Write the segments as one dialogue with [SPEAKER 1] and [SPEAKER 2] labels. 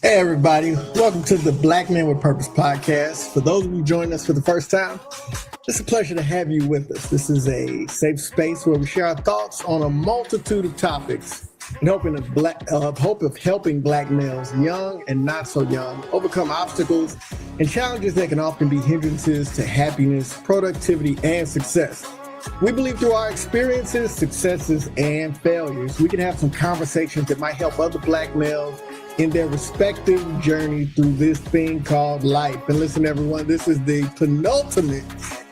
[SPEAKER 1] Hey, everybody. Welcome to the Black Men with Purpose podcast. For those of you joining us for the first time, it's a pleasure to have you with us. This is a safe space where we share our thoughts on a multitude of topics in hope of helping Black males, young and not so young, overcome obstacles and challenges that can often be hindrances to happiness, productivity, and success. We believe through our experiences, successes, and failures, we can have some conversations that might help other Black males in their respective journey through this thing called life. And listen, everyone, this is the penultimate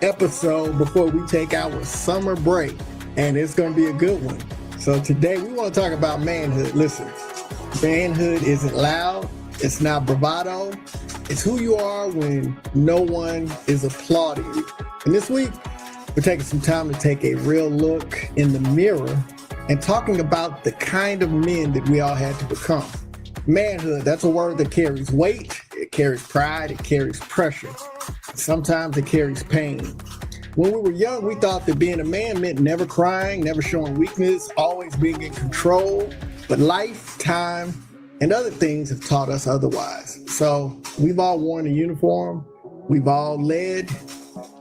[SPEAKER 1] episode before we take our summer break, and it's going to be a good one. So today we want to talk about manhood. Listen, manhood isn't loud. It's not bravado. It's who you are when no one is applauding you. And this week, we're taking some time to take a real look in the mirror and talking about the kind of men that we all had to become. Manhood, that's a word that carries weight, it carries pride, it carries pressure. Sometimes it carries pain. When we were young, we thought that being a man meant never crying, never showing weakness, always being in control. But life, time, and other things have taught us otherwise. So we've all worn a uniform, we've all led,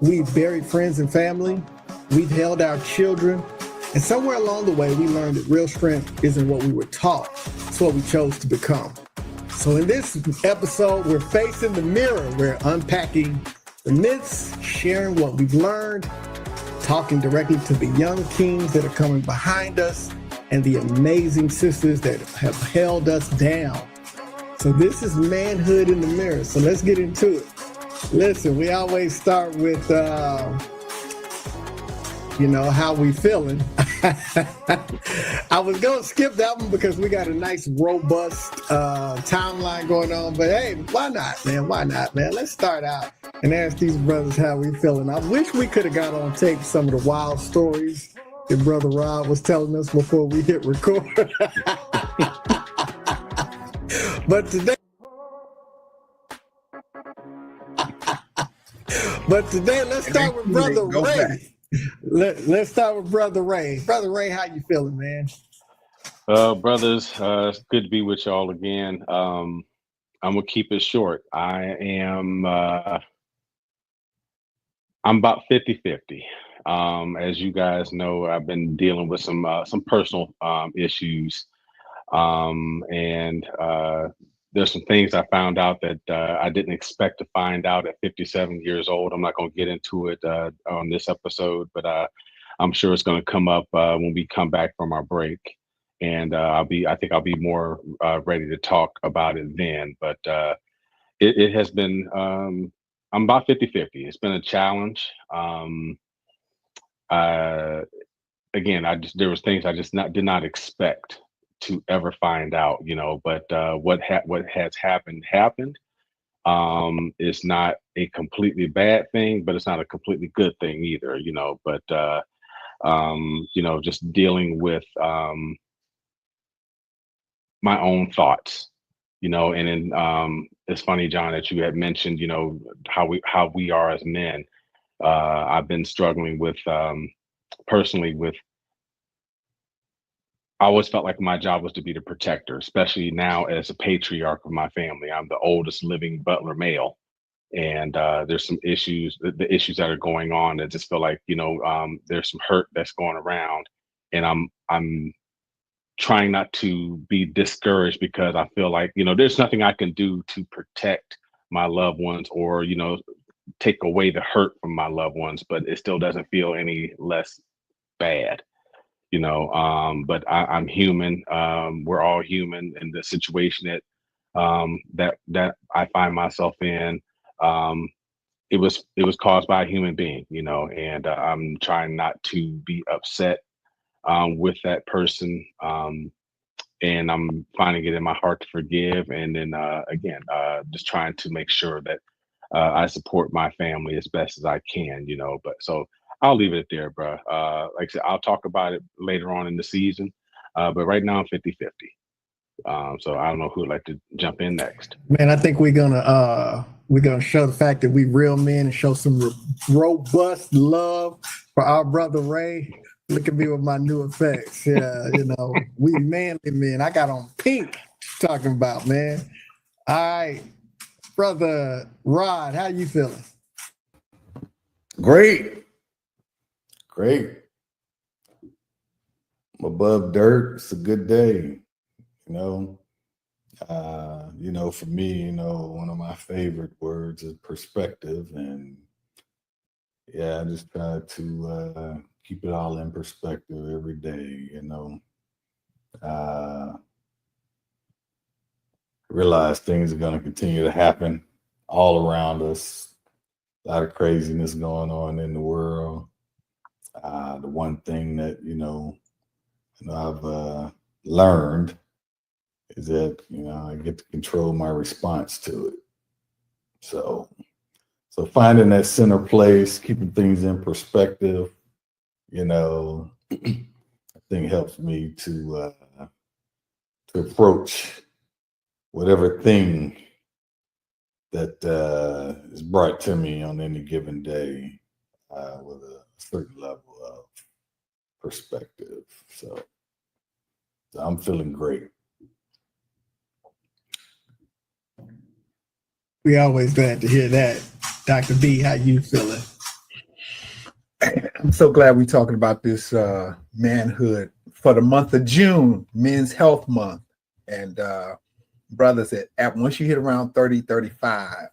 [SPEAKER 1] we've buried friends and family, we've held our children, and somewhere along the way, we learned that real strength isn't what we were taught, it's what we chose to become. So in this episode, we're facing the mirror. We're unpacking the myths, sharing what we've learned, talking directly to the young kings that are coming behind us, and the amazing sisters that have held us down. So this is Manhood in the Mirror. So let's get into it. Listen, we always start with, how we feeling. I was going to skip that one because we got a nice, robust timeline going on. But hey, why not, man? Why not, man? Let's start out and ask these brothers how we feeling. I wish we could have got on tape some of the wild stories that Brother Rob was telling us before we hit record. But today, let's start with Brother Ray. Let's start with Brother Ray. Brother Ray, how you feeling, man?
[SPEAKER 2] Brothers, it's good to be with y'all again. I'm gonna keep it short. I'm about 50-50. As you guys know, I've been dealing with some personal issues, and there's some things I found out that I didn't expect to find out at 57 years old. I'm not going to get into it on this episode, but I'm sure it's going to come up when we come back from our break. And I think I'll be more ready to talk about it then. But it has been, I'm about 50-50. It's been a challenge. Again, there was things I just did not expect to ever find out, but what has happened. It's not a completely bad thing, but it's not a completely good thing either, but just dealing with my own thoughts, and then it's funny, John, that you had mentioned, how we are as men. I've been struggling with personally with, I always felt like my job was to be the protector, especially now as a patriarch of my family. I'm the oldest living butler male. And there's some issues, the issues that are going on that just feel like, there's some hurt that's going around. And I'm trying not to be discouraged because I feel like, there's nothing I can do to protect my loved ones or, take away the hurt from my loved ones, but it still doesn't feel any less bad. But I'm human. We're all human, and the situation that I find myself in, it was caused by a human being, and I'm trying not to be upset with that person, and I'm finding it in my heart to forgive, and then again, just trying to make sure that I support my family as best as I can, But so I'll leave it there, bro. Like I said, I'll talk about it later on in the season. But right now I'm 50-50. So I don't know who would like to jump in next.
[SPEAKER 1] Man, I think we're gonna show the fact that we real men and show some robust love for our brother Ray. Look at me with my new effects. Yeah, we manly men. I got on pink. Talking about, man. All right, brother Rod, how you feeling?
[SPEAKER 3] Great. I'm above dirt. It's a good day. You know, for me, one of my favorite words is perspective. And yeah, I just try to keep it all in perspective every day, realize things are going to continue to happen all around us. A lot of craziness going on in the world. The one thing that, I've learned is that, I get to control my response to it. So finding that center place, keeping things in perspective, I think helps me to approach whatever thing that is brought to me on any given day with a certain level of perspective. So I'm feeling great.
[SPEAKER 1] We always glad to hear that. Dr. B, how you feeling?
[SPEAKER 4] I'm so glad we're talking about this manhood for the month of June, Men's Health Month. And brothers, once you hit around 30, 35,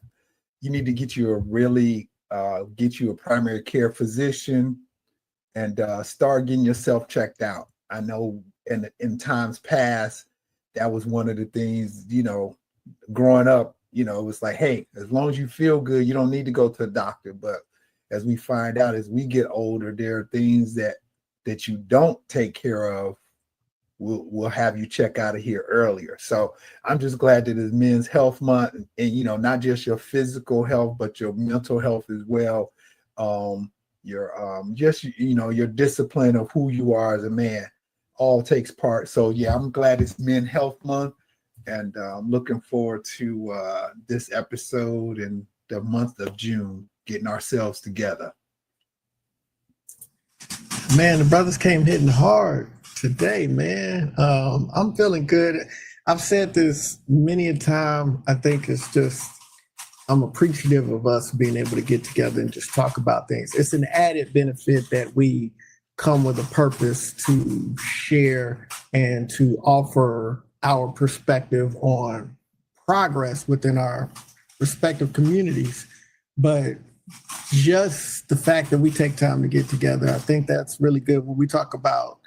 [SPEAKER 4] you need to get you a primary care physician and start getting yourself checked out. I know in times past, that was one of the things, growing up, it was like, hey, as long as you feel good, you don't need to go to the doctor. But as we find out, as we get older, there are things that you don't take care of. We'll have you check out of here earlier. So I'm just glad that it's Men's Health Month, and not just your physical health, but your mental health as well. Your discipline of who you are as a man all takes part. So yeah, I'm glad it's Men's Health Month, and I'm looking forward to this episode and the month of June, getting ourselves together.
[SPEAKER 1] Man, the brothers came hitting hard today, man. I'm feeling good. I've said this many a time. I think it's just, I'm appreciative of us being able to get together and just talk about things. It's an added benefit that we come with a purpose to share and to offer our perspective on progress within our respective communities. But just the fact that we take time to get together, I think that's really good when we talk about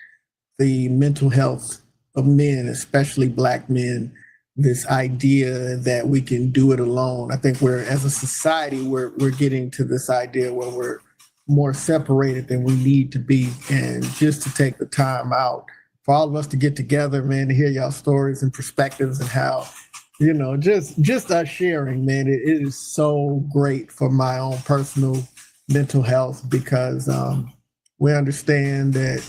[SPEAKER 1] the mental health of men, especially Black men, this idea that we can do it alone. I think as a society, we're getting to this idea where we're more separated than we need to be. And just to take the time out for all of us to get together, man, to hear y'all stories and perspectives and how, just us sharing, man, it is so great for my own personal mental health, because we understand that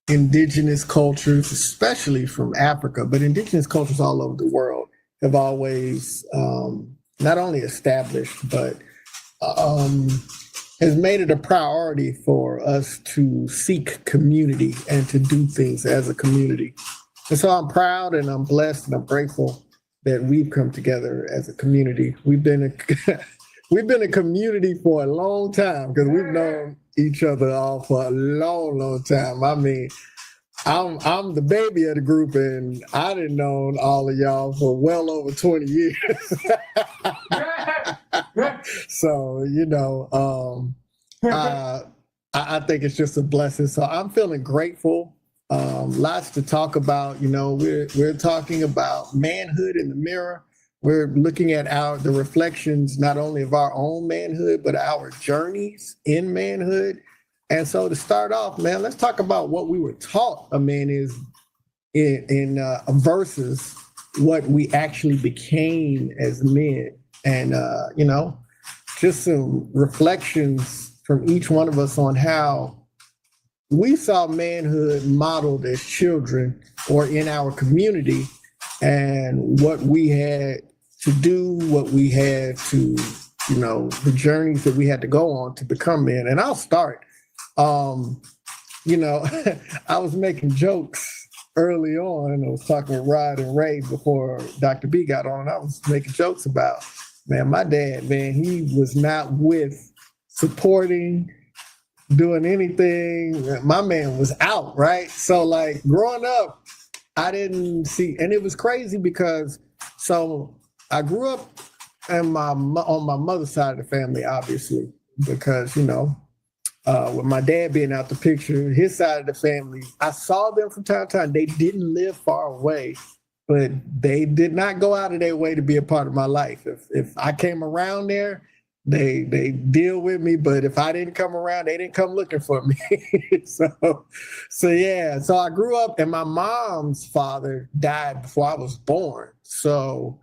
[SPEAKER 1] indigenous cultures, especially from Africa, but indigenous cultures all over the world have always not only established, but has made it a priority for us to seek community and to do things as a community. And so I'm proud and I'm blessed and I'm grateful that we've come together as a community. We've been a community for a long time, because we've known each other all for a long, long time. I mean, I'm the baby of the group, and I done known all of y'all for well over 20 years. So, I think it's just a blessing. So I'm feeling grateful. Lots to talk about. We're talking about manhood in the mirror. We're looking at the reflections, not only of our own manhood, but our journeys in manhood. And so to start off, man, let's talk about what we were taught a man is in versus what we actually became as men. And, just some reflections from each one of us on how we saw manhood modeled as children or in our community, and what we had to do, what we had to, the journeys that we had to go on to become men. And I'll start. I was making jokes early on. I was talking with Rod and Ray before Dr. B got on, and I was making jokes about, man, my dad, man, he was not with supporting, doing anything. My man was out, right? So like growing up, I didn't see, and it was crazy because so I grew up on my mother's side of the family, obviously, because with my dad being out the picture, his side of the family, I saw them from time to time. They didn't live far away, but they did not go out of their way to be a part of my life. If I came around there, they deal with me, but if I didn't come around, they didn't come looking for me. So yeah. So I grew up, and my mom's father died before I was born. So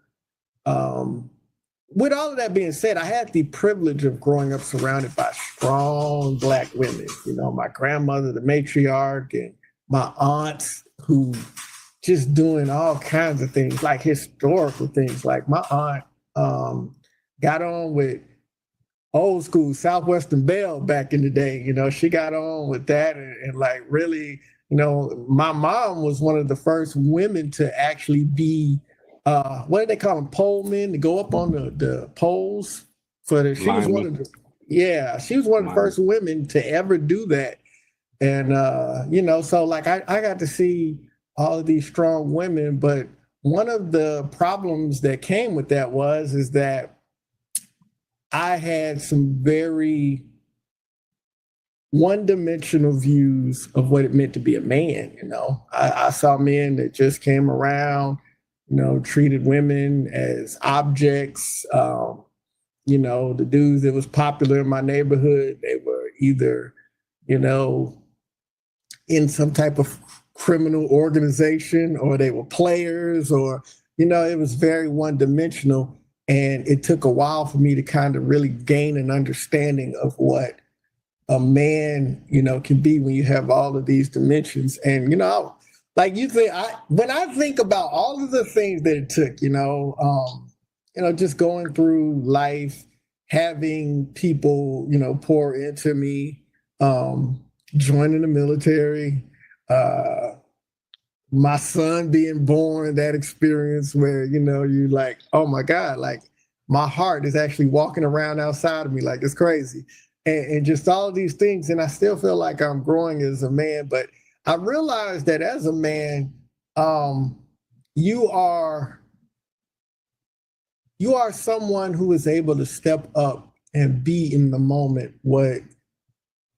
[SPEAKER 1] with all of that being said, I had the privilege of growing up surrounded by strong Black women. My grandmother, the matriarch, and my aunts who just doing all kinds of things, like historical things. Like my aunt got on with old school Southwestern Belle back in the day. She got on with that, and like really, my mom was one of the first women to actually be what do they call them, polemen, to go up on the poles for the she was one of the she was one of the first women to ever do that. And so like I got to see all of these strong women, but one of the problems that came with that is that I had some very one-dimensional views of what it meant to be a man. I saw men that just came around, treated women as objects. The dudes that was popular in my neighborhood, they were either, in some type of criminal organization, or they were players, or, it was very one-dimensional. And it took a while for me to kind of really gain an understanding of what a man, can be when you have all of these dimensions. And, like you think, when I think about all of the things that it took, just going through life, having people, pour into me, joining the military, my son being born, that experience where, you're like, oh my God, like my heart is actually walking around outside of me. Like it's crazy. And just all of these things. And I still feel like I'm growing as a man, but I realized that as a man, you are someone who is able to step up and be in the moment what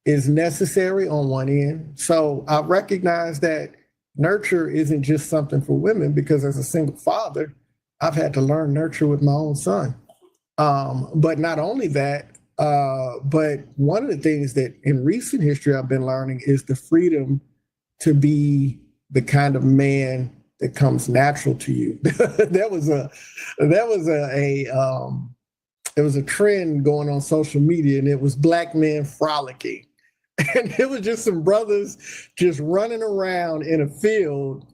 [SPEAKER 1] is necessary on one end. So I recognize that nurture isn't just something for women, because as a single father, I've had to learn nurture with my own son. But not only that, but one of the things that in recent history I've been learning is the freedom to be the kind of man that comes natural to you. There was a trend going on social media, and it was Black men frolicking. And it was just some brothers just running around in a field,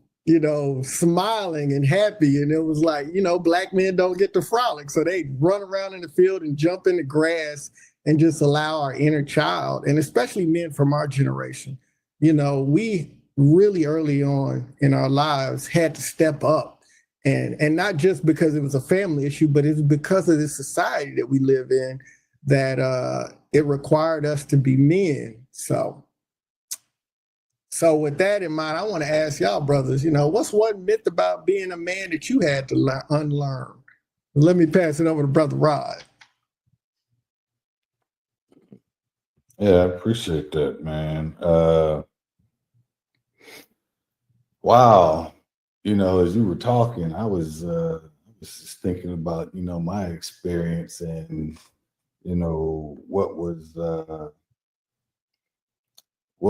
[SPEAKER 1] smiling and happy. And it was like, Black men don't get to frolic. So they run around in the field and jump in the grass and just allow our inner child, and especially men from our generation. We really early on in our lives had to step up, and not just because it was a family issue, but it's because of the society that we live in that it required us to be men. So with that in mind, I want to ask y'all brothers, what's one myth about being a man that you had to unlearn? Let me pass it over to Brother Rod.
[SPEAKER 3] Yeah, I appreciate that, man. Wow. As you were talking, I was just thinking about, my experience and, what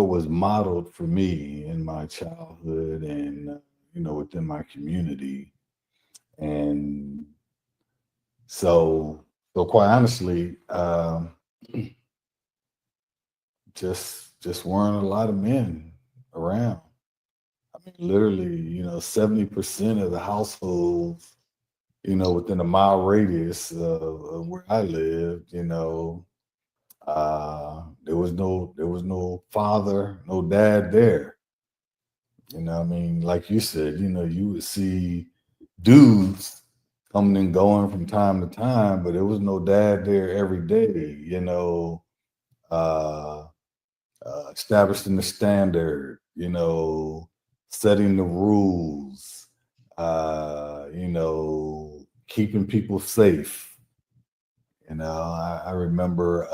[SPEAKER 3] was modeled for me in my childhood and, within my community. And so quite honestly, just weren't a lot of men around. I mean, literally, 70% of the households, within a mile radius of where I lived, there was no father, no dad there. You know, I mean, like you said, you know, you would see dudes coming and going from time to time, but there was no dad there every day, you know, uh, establishing the standard, you know, setting the rules, you know, keeping people safe. You know, I remember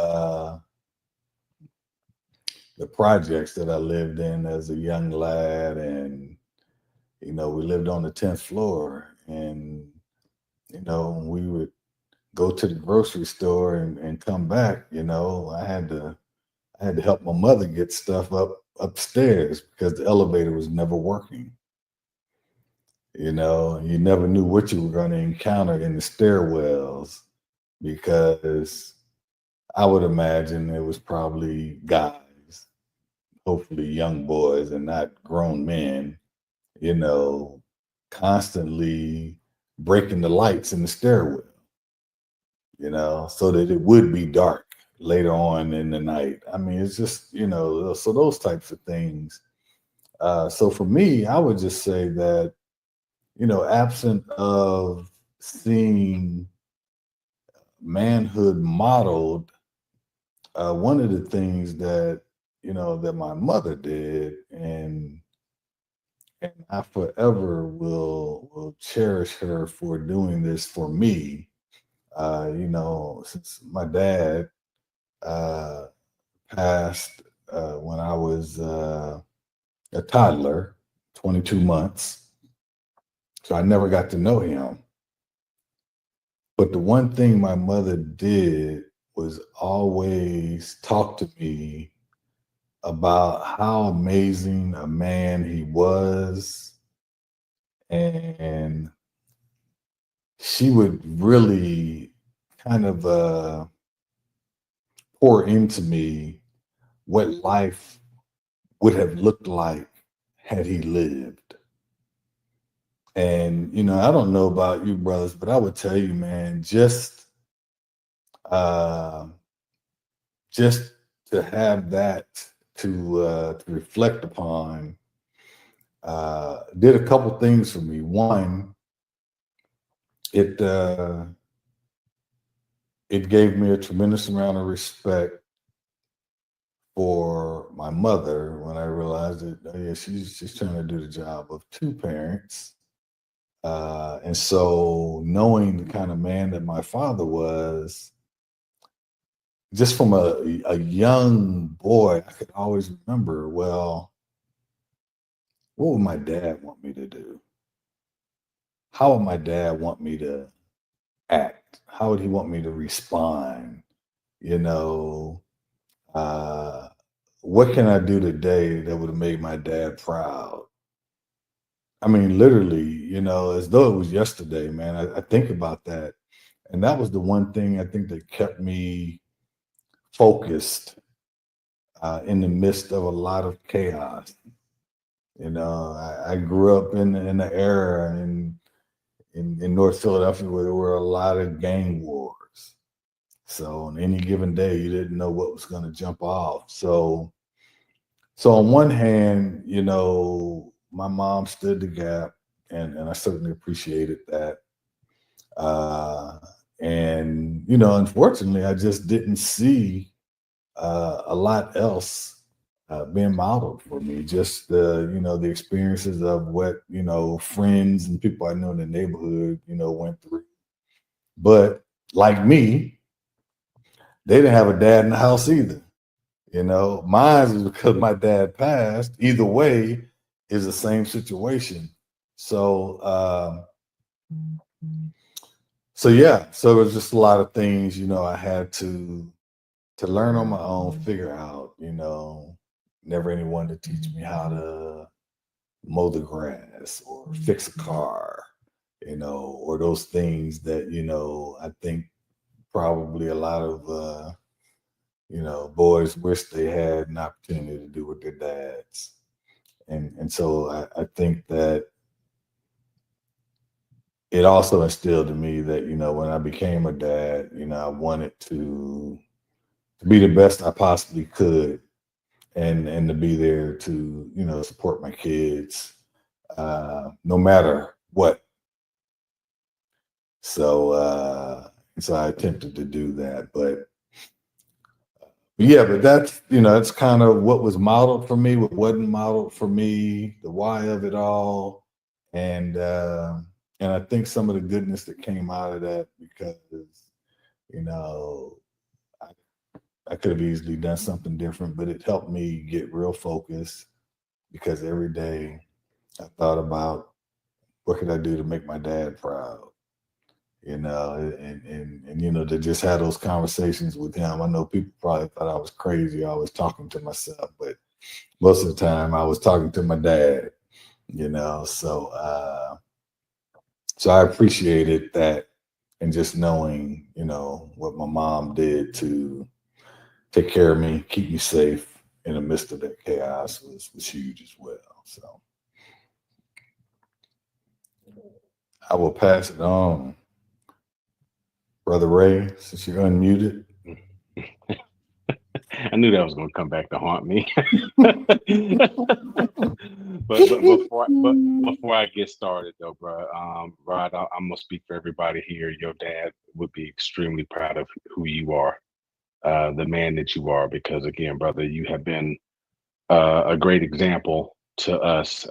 [SPEAKER 3] the projects that I lived in as a young lad, and you know, we lived on the 10th floor, and you know, we would go to the grocery store and come back. You know, I had to help my mother get stuff upstairs because the elevator was never working. You know, you never knew what you were going to encounter in the stairwells because I would imagine it was probably guys, hopefully young boys and not grown men, you know, constantly breaking the lights in the stairwell, you know, so that it would be dark later on in the night. I mean, it's just, you know, so those types of things. So for me, I would just say that, you know, absent of seeing manhood modeled, one of the things that, you know, that my mother did, and I forever will cherish her for doing this for me. You know, since my dad uh, passed when I was a toddler, 22 months, so I never got to know him. But the one thing my mother did was always talk to me about how amazing a man he was. And she would really kind of pour into me what life would have looked like had he lived. And, you know, I don't know about you brothers, but I would tell you, man, uh, just to have that to reflect upon did a couple things for me. One, it it gave me a tremendous amount of respect for my mother when I realized that, oh yeah, she's trying to do the job of two parents. And so knowing the kind of man that my father was, just from a young boy, I could always remember, well, what would my dad want me to do? How would my dad want me to act? How would he want me to respond? You know, uh, what can I do today that would have made my dad proud? I mean, literally, you know, as though it was yesterday, man. I think about that. And that was the one thing I think that kept me focused in the midst of a lot of chaos. You know, I grew up in the era in North Philadelphia where there were a lot of gang wars. So on any given day, you didn't know what was going to jump off. So on one hand, you know, my mom stood the gap, and I certainly appreciated that. Uh, and you know, unfortunately, I just didn't see a lot else being modeled for me. Just the, you know, the experiences of what, you know, friends and people I know in the neighborhood, you know, went through. But like me, they didn't have a dad in the house either. You know, mine is because my dad passed. Either way, is the same situation. So, so yeah, so it was just a lot of things, you know, I had to learn on my own, figure out, you know, never anyone to teach me how to mow the grass or fix a car, you know, or those things that, you know, I think probably a lot of, you know, boys wish they had an opportunity to do with their dads. And so I think that it also instilled in me that, you know, when I became a dad, you know, I wanted to be the best I possibly could and to be there to, you know, support my kids no matter what. So I attempted to do that, but yeah, but that's kind of what was modeled for me, what wasn't modeled for me, the why of it all, and I think some of the goodness that came out of that, because you know I could have easily done something different, but it helped me get real focused, because every day I thought about what could I do to make my dad proud. And to just have those conversations with him. I know people probably thought I was crazy. I was talking to myself, but most of the time I was talking to my dad, so I appreciated that. And just knowing, what my mom did to take care of me, keep me safe in the midst of that chaos was huge as well. So I will pass it on. Brother Ray, since you're unmuted.
[SPEAKER 2] I knew that was going to come back to haunt me. Before I get started though, bro, Rod, I'm gonna speak for everybody here. Your dad would be extremely proud of who you are, the man that you are, because again, brother, you have been a great example to us,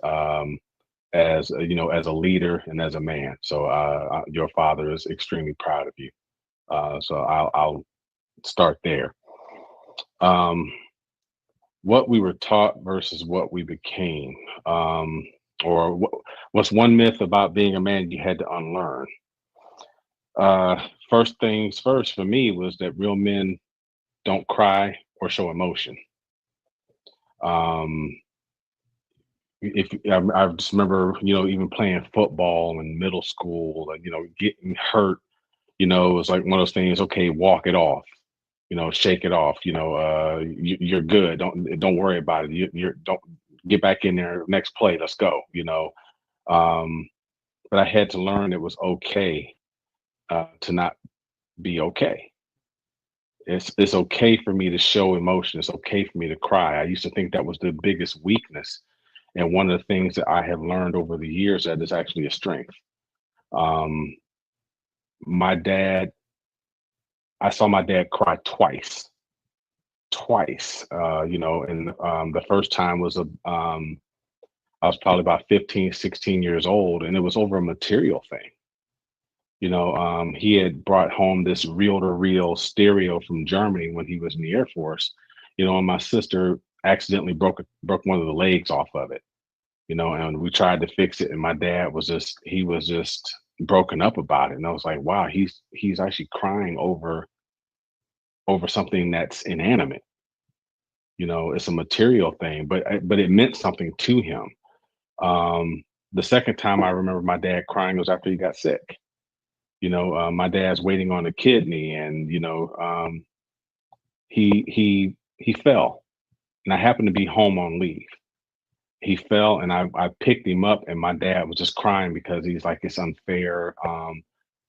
[SPEAKER 2] as a leader and as a man. So your father is extremely proud of you. So I'll start there. What we were taught versus what we became, or what's one myth about being a man you had to unlearn. First things first for me was that real men don't cry or show emotion. Um, if I just remember, even playing football in middle school, and getting hurt. It was like one of those things. Okay, walk it off. Shake it off. You're good. Don't worry about it. You're don't get back in there. Next play, let's go. Um, but I had to learn it was okay to not be okay. It's okay for me to show emotion. It's okay for me to cry. I used to think that was the biggest weakness, and one of the things that I have learned over the years that is actually a strength. Um, my dad, I saw my dad cry twice. And the first time was I was probably about 15, 16 years old, and it was over a material thing. He had brought home this reel-to-reel stereo from Germany when he was in the Air Force, and my sister accidentally broke one of the legs off of it, and we tried to fix it, and my dad he was just broken up about it, and I was like, wow, he's actually crying over something that's inanimate. It's a material thing, but it meant something to him. The second time I remember my dad crying was after he got sick. My dad's waiting on a kidney, and he fell, and I happened to be home on leave. He fell, and I picked him up, and my dad was just crying because he's like, it's unfair,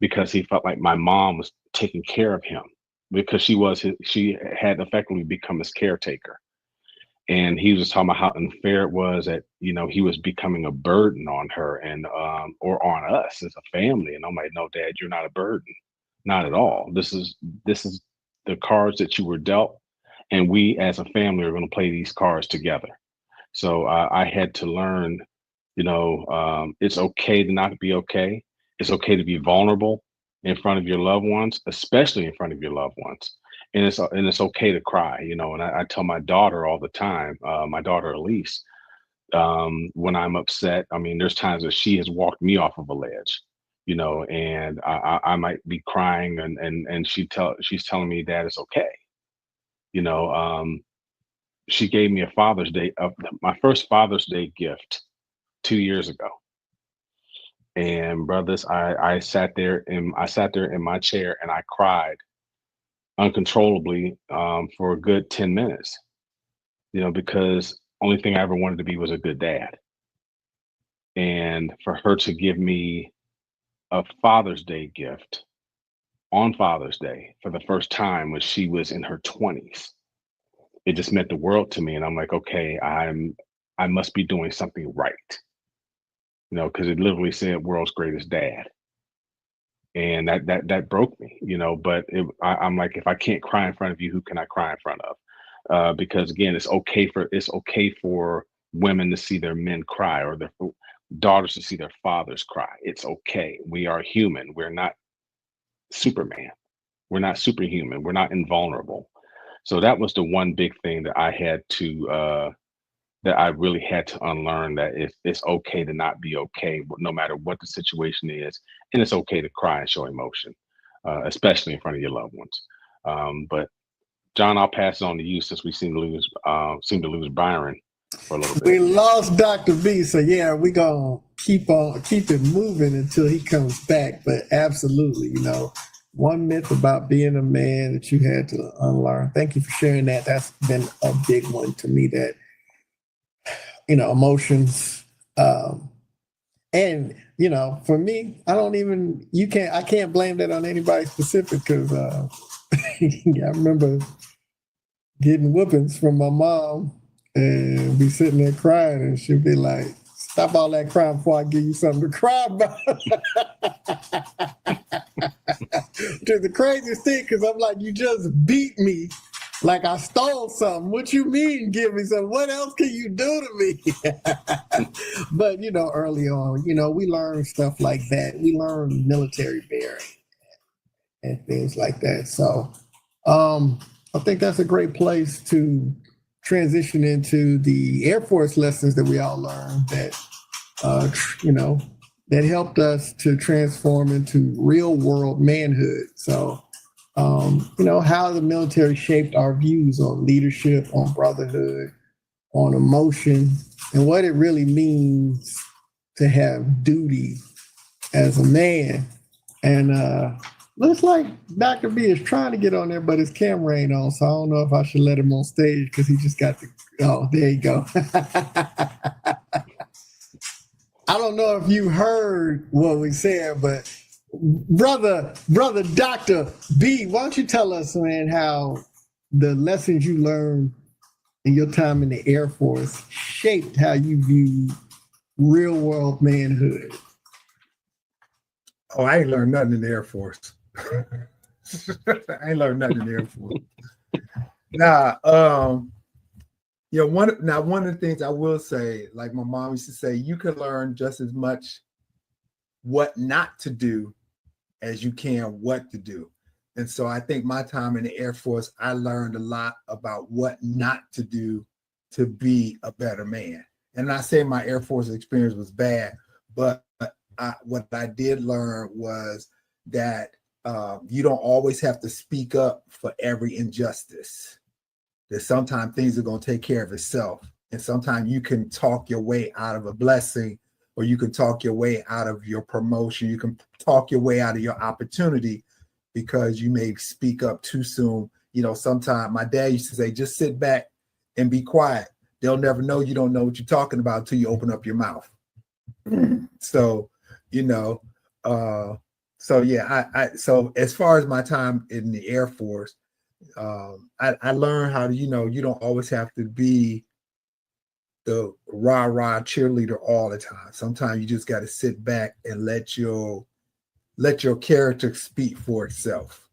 [SPEAKER 2] because he felt like my mom was taking care of him, because she had effectively become his caretaker. And he was talking about how unfair it was that he was becoming a burden on her, and or on us as a family. And I'm like, no, Dad, you're not a burden, not at all. This is the cards that you were dealt, and we as a family are going to play these cards together. So I had to learn, it's okay to not be okay. It's okay to be vulnerable in front of your loved ones, especially in front of your loved ones. And it's okay to cry, And I tell my daughter all the time, my daughter Elise, when I'm upset. I mean, there's times that she has walked me off of a ledge, and I might be crying, and she's telling me that it's okay, you know. She gave me a Father's Day, my first Father's Day gift 2 years ago. And brothers, I sat there in my chair and I cried uncontrollably, for a good 10 minutes, because only thing I ever wanted to be was a good dad. And for her to give me a Father's Day gift on Father's Day for the first time when she was in her 20s, it just meant the world to me. And I'm like, okay, I must be doing something right. because it literally said world's greatest dad. And that broke me, but I'm like, if I can't cry in front of you, who can I cry in front of? Because again, it's okay for women to see their men cry, or their daughters to see their fathers cry. It's okay. We are human. We're not Superman. We're not superhuman. We're not invulnerable. So that was the one big thing that I really had to unlearn, that it's okay to not be okay, no matter what the situation is, and it's okay to cry and show emotion, especially in front of your loved ones. But John, I'll pass it on to you, since we seem to lose Byron for a little
[SPEAKER 1] We
[SPEAKER 2] bit.
[SPEAKER 1] lost Dr. B, so yeah, we're gonna keep it moving until he comes back. But absolutely, one myth about being a man that you had to unlearn. Thank you for sharing that. That's been a big one to me, that emotions. And for me, I can't blame that on anybody specific, because I remember getting whoopings from my mom and be sitting there crying, and she'd be like, "Stop all that crying before I give you something to cry about." Which is the craziest thing, because I'm like, you just beat me like I stole something. What you mean give me something? What else can you do to me? But early on, we learn stuff like that. We learn military bearing and things like that. So I think that's a great place to transition into the Air Force lessons that we all learned, that that helped us to transform into real world manhood. So how the military shaped our views on leadership, on brotherhood, on emotion, and what it really means to have duty as a man. And looks like Dr. B is trying to get on there, but his camera ain't on, so I don't know if I should let him on stage, because he just got there you go. I don't know if you heard what we said, but brother Dr. B, why don't you tell us, man, how the lessons you learned in your time in the Air Force shaped how you view real world manhood?
[SPEAKER 4] Oh, I ain't learned nothing in the Air Force. I ain't learned nothing in the Air Force. One of the things I will say, like my mom used to say, you can learn just as much what not to do as you can what to do. And so I think my time in the Air Force, I learned a lot about what not to do to be a better man. And I say my Air Force experience was bad, but what I did learn was that you don't always have to speak up for every injustice. That sometimes things are going to take care of itself. And sometimes you can talk your way out of a blessing, or you can talk your way out of your promotion. You can talk your way out of your opportunity because you may speak up too soon. Sometimes my dad used to say, just sit back and be quiet. They'll never know you don't know what you're talking about until you open up your mouth. So, so as far as my time in the Air Force, I learned how to, you don't always have to be the rah-rah cheerleader all the time. Sometimes you just got to sit back and let your character speak for itself.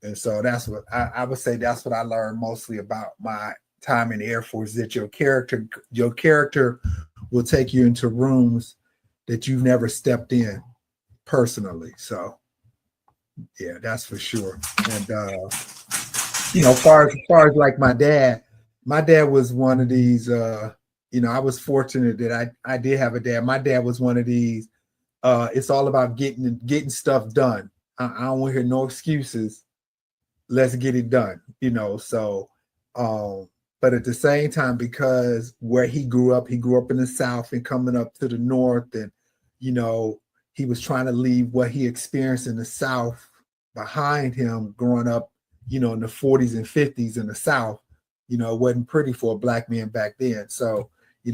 [SPEAKER 4] And so that's what I would say, that's what I learned mostly about my time in the Air Force, that your character will take you into rooms that you've never stepped in personally. So yeah, that's for sure. And far as like my dad was one of these, I was fortunate that I did have a dad. My dad was one of these, it's all about getting stuff done. I don't want to hear no excuses. Let's get it done, so but at the same time, because where he grew up in the South and coming up to the North, and he was trying to leave what he experienced in the South behind him growing up, in the 40s and 50s in the South. It wasn't pretty for a black man back then. So,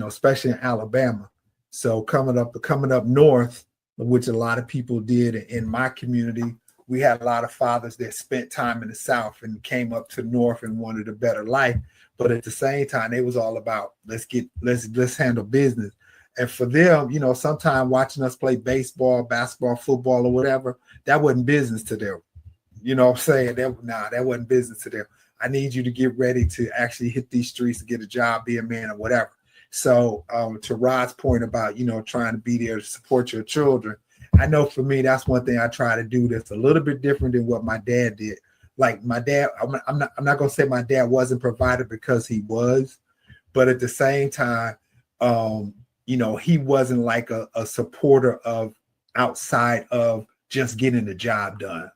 [SPEAKER 4] especially in Alabama. So coming up north, which a lot of people did in my community, we had a lot of fathers that spent time in the South and came up to north and wanted a better life. But at the same time, it was all about let's handle business. And for them, you know, sometimes watching us play baseball, basketball, football, or whatever, that wasn't business to them. You know what I'm saying? That wasn't business to them. I need you to get ready to actually hit these streets to get a job, be a man, or whatever. So to Rod's point about, you know, trying to be there to support your children, I know for me, that's one thing I try to do that's a little bit different than what my dad did. Like my dad, I'm not going to say my dad wasn't provided, because he was, but at the same time, you know, he wasn't like a supporter of outside of just getting the job done.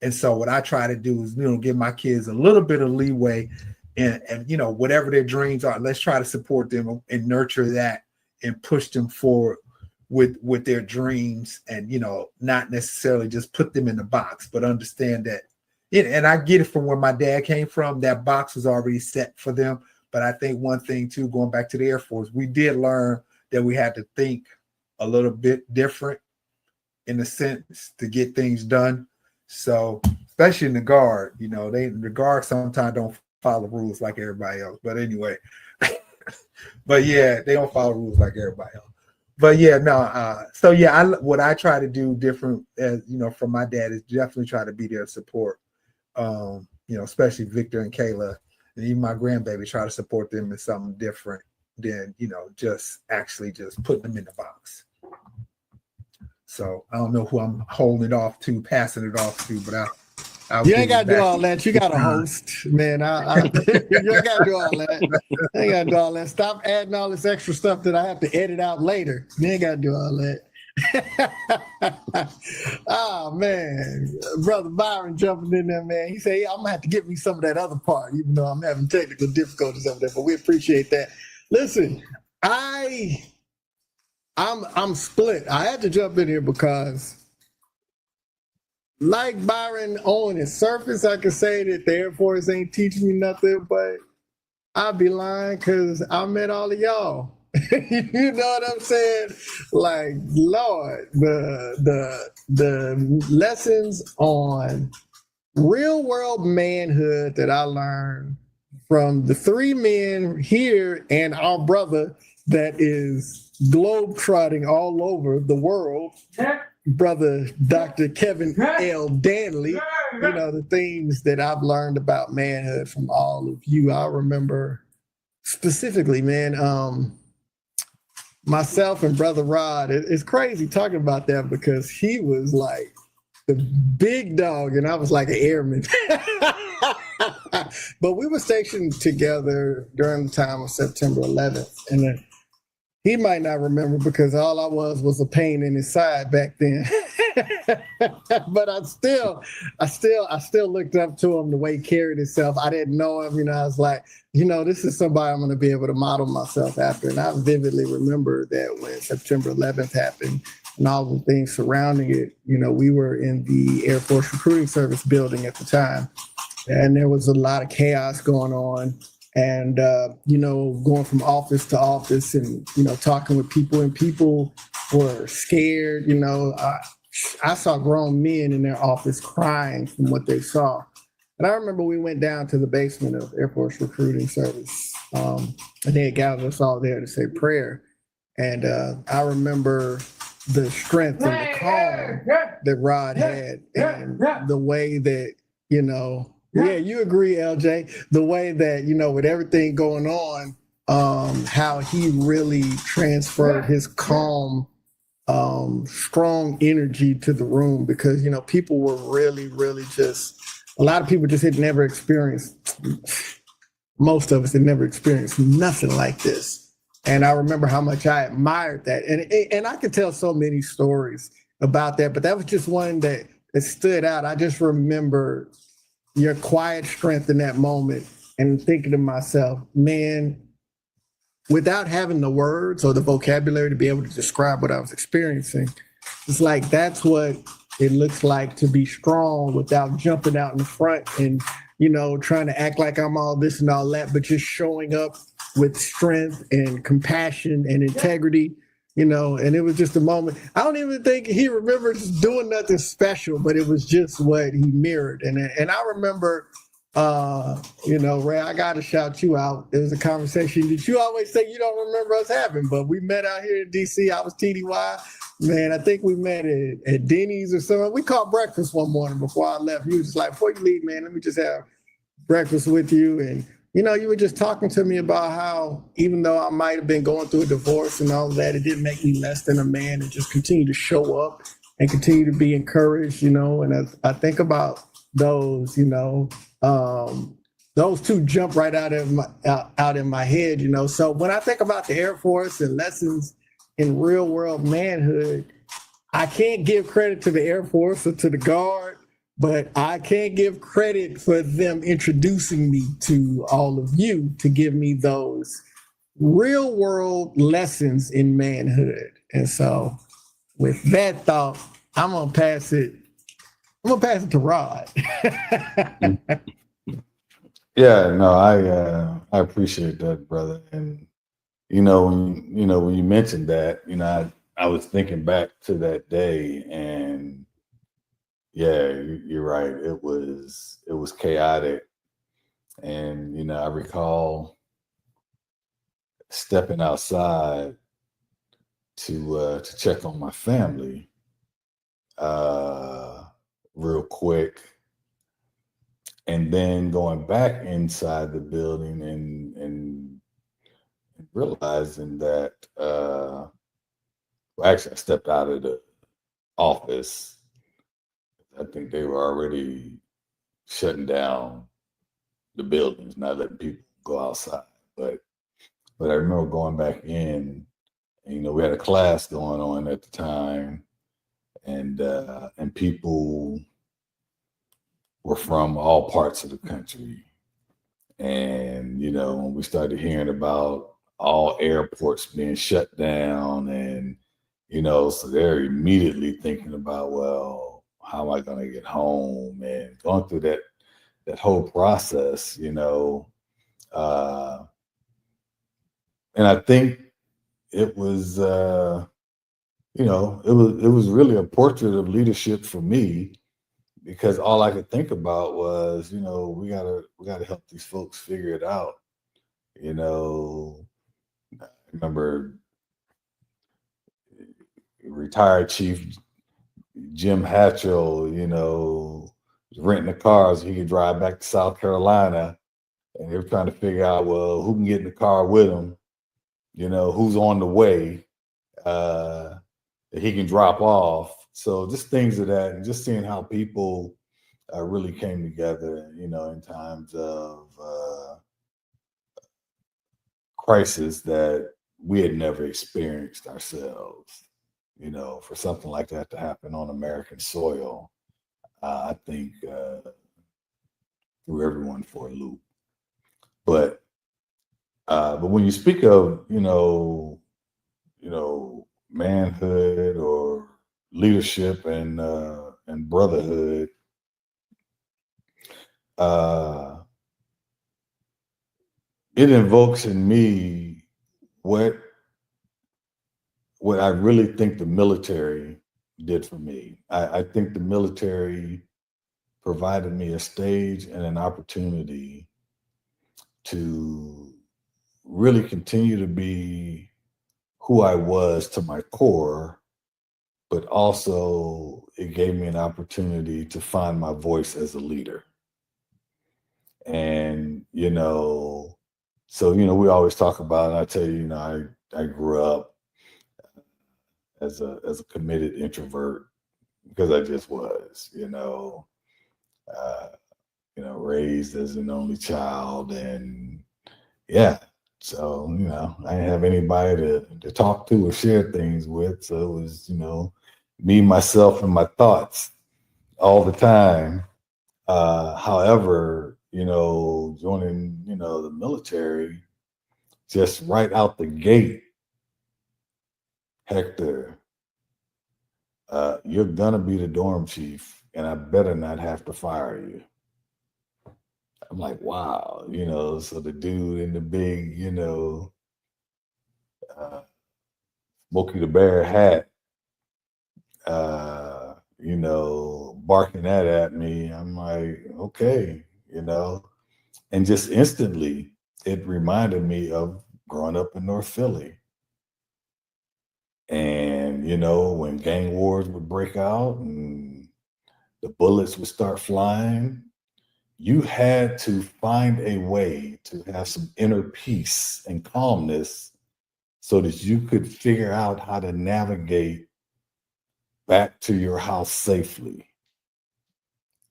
[SPEAKER 4] And so what I try to do is, you know, give my kids a little bit of leeway, and you know, whatever their dreams are, let's try to support them and nurture that and push them forward with their dreams, and, you know, not necessarily just put them in the box, but understand that and I get it from where my dad came from, that box was already set for them. But I think one thing too, going back to the Air Force, we did learn that we had to think a little bit different in a sense to get things done. So especially in the Guard, you know, the Guard sometimes don't follow rules like everybody else. But anyway, but yeah, they don't follow rules like everybody else. But yeah, no. So yeah, what I try to do different, as you know, from my dad, is definitely try to be there to support, you know, especially Victor and Kayla, and even my grandbaby. Try to support them in something different than, you know, just actually just putting them in the box. So I don't know who I'm holding it off to, passing it off to, but I'll
[SPEAKER 1] you ain't got to do all that. You got to host, man. You ain't got to do all that. You ain't got to do all that. Stop adding all this extra stuff that I have to edit out later. You ain't got to do all that. Oh, man. Brother Byron jumping in there, man. He said, I'm going to have to give me some of that other part, even though I'm having technical difficulties over there, but we appreciate that. Listen, I'm split. I had to jump in here because, like Byron, on its surface, I could say that the Air Force ain't teaching me nothing, but I'd be lying because I met all of y'all. You know what I'm saying? Like, Lord, the lessons on real world manhood that I learned from the three men here and our brother that is globetrotting all over the world, Brother Dr. Kevin L. Danley. You know, the things that I've learned about manhood from all of you. I remember specifically, man, myself and Brother Rod, it's crazy talking about that because he was like the big dog and I was like an airman. But we were stationed together during the time of September 11th. And he might not remember because all I was a pain in his side back then. But I still looked up to him the way he carried himself. I didn't know him, you know. I was like, you know, this is somebody I'm going to be able to model myself after. And I vividly remember that when September 11th happened and all the things surrounding it, you know, we were in the Air Force Recruiting Service building at the time. And there was a lot of chaos going on. And, you know, going from office to office and, you know, talking with people, and people were scared. You know, I saw grown men in their office crying from what they saw. And I remember we went down to the basement of Air Force Recruiting Service, and they had gathered us all there to say prayer. And I remember the strength and the calm that Rod had, and the way that, you know, yeah, you agree, LJ. The way that, you know, with everything going on, how he really transferred his calm, strong energy to the room, because, you know, people were really, really just, a lot of people just had never experienced, most of us had never experienced nothing like this. And I remember how much I admired that. And I could tell so many stories about that, but that was just one that stood out. I just remember your quiet strength in that moment and thinking to myself, man, without having the words or the vocabulary to be able to describe what I was experiencing, it's like, that's what it looks like to be strong without jumping out in the front and, you know, trying to act like I'm all this and all that, but just showing up with strength and compassion and integrity. You know, and it was just a moment. I don't even think he remembers doing nothing special, but it was just what he mirrored. And I remember Ray, I gotta shout you out. There was a conversation that you always say you don't remember us having, but we met out here in DC. I was TDY. Man, I think we met at Denny's or something. We caught breakfast one morning before I left. You was just like, before you leave, man, let me just have breakfast with you. And you were just talking to me about how even though I might have been going through a divorce and all of that, it didn't make me less than a man, and just continue to show up and continue to be encouraged, and as I think about those, those two jump right out in my head, So when I think about the Air Force and lessons in real world manhood, I can't give credit to the Air Force or to the Guard, but I can give credit for them introducing me to all of you to give me those real world lessons in manhood. And so with that thought, I'm gonna pass it to Rod.
[SPEAKER 3] Yeah, no, I appreciate that, brother. And when you mentioned that, I was thinking back to that day, and yeah, you're right. It was chaotic, and I recall stepping outside to check on my family real quick, and then going back inside the building and realizing that actually I stepped out of the office. I think they were already shutting down the buildings, not letting people go outside. But I remember going back in, and, we had a class going on at the time, and people were from all parts of the country. And, when we started hearing about all airports being shut down, and, so they're immediately thinking about, well, how am I going to get home? And going through that whole process, and I think it was, it was really a portrait of leadership for me, because all I could think about was, we gotta help these folks figure it out. I remember retired Chief Jim Hatchell, renting a car so he could drive back to South Carolina, and they were trying to figure out, well, who can get in the car with him, who's on the way that he can drop off. So just things of that, and just seeing how people really came together, in times of crisis that we had never experienced ourselves. For something like that to happen on American soil, I think threw everyone for a loop. But when you speak of manhood or leadership and brotherhood, it invokes in me what I really think the military did for me. I think the military provided me a stage and an opportunity to really continue to be who I was to my core, but also it gave me an opportunity to find my voice as a leader. And, so, we always talk about, and I tell you, I grew up as a committed introvert because I just was, raised as an only child, and yeah. So, I didn't have anybody to talk to or share things with. So it was, me, myself, and my thoughts all the time. However, joining, the military, just right out the gate, Hector, you're gonna be the dorm chief, and I better not have to fire you. I'm like, wow, so the dude in the big, Smokey the Bear hat, barking that at me. I'm like, okay, you know, and just instantly it reminded me of growing up in North Philly. And, you know, when gang wars would break out and the bullets would start flying, you had to find a way to have some inner peace and calmness so that you could figure out how to navigate back to your house safely.